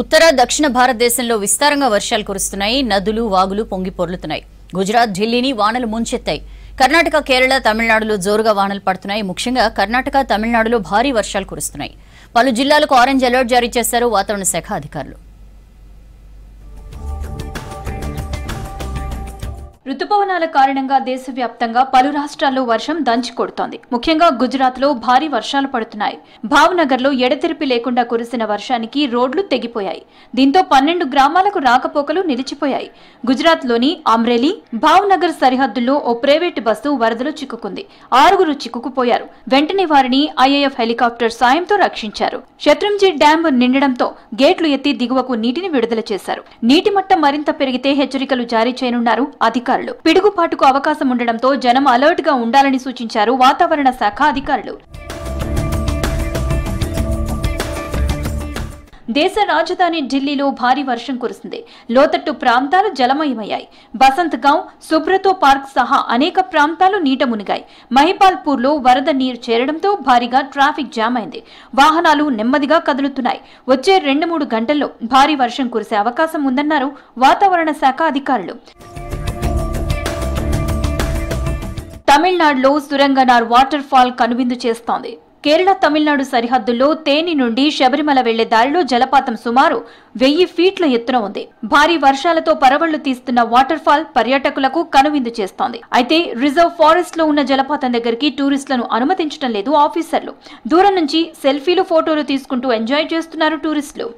ఉత్తర దక్షిణ భారతదేశంలో విస్తారంగా వర్షాలు కురుస్తున్నాయి. నదులు వాగులు పొంగి పొర్లుతున్నాయి. గుజరాత్ ఢిల్లీని వానలు ముంచెత్తాయి. కర్ణాటక కేరళ తమిళనాడులో జోరుగా వానలు పడుతున్నాయి. ముఖ్యంగా కర్ణాటక తమిళనాడులో భారీ వర్షాలు కురుస్తున్నాయి. పలు జిల్లాలకు ఆరెంజ్ అలర్ట్ జారీ చేశారు వాతావరణ శాఖ అధికారులు. రుతుపవనాల కారణంగా దేశవ్యాప్తంగా పలు రాష్ట్రాల్లో వర్షం దంచి కొడుతోంది. ముఖ్యంగా గుజరాత్లో భారీ వర్షాలు పడుతున్నాయి. భావ్నగర్లో ఎడతెరిపి లేకుండా కురిసిన వర్షానికి రోడ్లు తెగిపోయాయి. దీంతో 12 గ్రామాలకు రాకపోకలు నిలిచిపోయాయి. గుజరాత్లోని అమ్రేలీ, భావ్నగర్ సరిహద్దుల్లో ఓ ప్రైవేటు బస్సు వరదలో చిక్కుకుంది. 6 చిక్కుకుపోయారు. వెంటనే వారిని ఐఏఎఫ్ హెలికాప్టర్ సాయంతో రక్షించారు. శత్రుంజీ డ్యాం నిండడంతో గేట్లు ఎత్తి దిగువకు నీటిని విడుదల చేశారు. నీటి మట్టం మరింత పెరిగితే హెచ్చరికలు జారీ చేయనున్నారు అధికారులు. పిడుగుపాటుకు అవకాశం ఉండడంతో జనం అలర్ట్ గా ఉండాలని సూచించారు వాతావరణ శాఖ అధికారులు. దేశ రాజధాని ఢిల్లీలో భారీ వర్షం కురిసింది. లోతట్టు ప్రాంతాలు జలమయమయ్యాయి. బసంత్ గాంవ్, సుబ్రతో పార్క్ సహా అనేక ప్రాంతాలు నీట మునిగాయి. మహిపాల్పూర్లో వరద నీరు చేరడంతో భారీగా ట్రాఫిక్ జామ్ అయింది. వాహనాలు నెమ్మదిగా కదులుతున్నాయి. వచ్చే 2-3 గంటల్లో భారీ వర్షం కురిసే అవకాశం ఉందన్నారు వాతావరణ శాఖ అధికారులు. తమిళనాడులో సురంగనార్ వాటర్ ఫాల్ కనువిందు చేస్తోంది. కేరళ తమిళనాడు సరిహద్దుల్లో తేని నుండి శబరిమల వెళ్లే దారిలో జలపాతం సుమారు 1000 ఫీట్ల ఎత్తున ఉంది. భారీ వర్షాలతో పరవళ్లు తీస్తున్న వాటర్ ఫాల్ పర్యాటకులకు కనువిందు చేస్తోంది. అయితే రిజర్వ్ ఫారెస్ట్ లో ఉన్న జలపాతం దగ్గరికి టూరిస్టులను అనుమతించడం లేదు ఆఫీసర్లు. దూరం నుంచి సెల్ఫీలు, ఫోటోలు తీసుకుంటూ ఎంజాయ్ చేస్తున్నారు టూరిస్టులు.